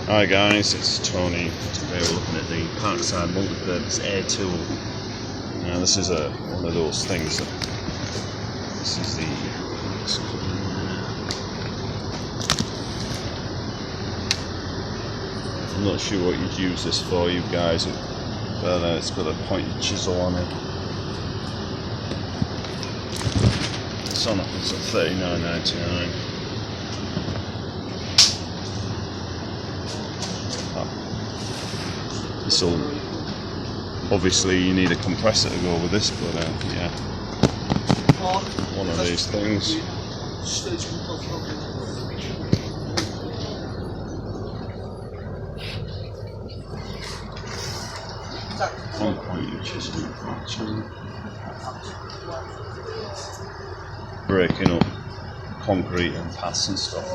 Hi guys, it's Tony. Today we're looking at the Parkside multi-purpose air tool. Now this is one of those things that this is the I'm not sure what you'd use this for, you guys, but it's got a pointed chisel on it. It's on, it's at $39.99. This will, obviously you need a compressor to go with this, but yeah, one of these things. 1 chisel breaking up concrete and paths and stuff.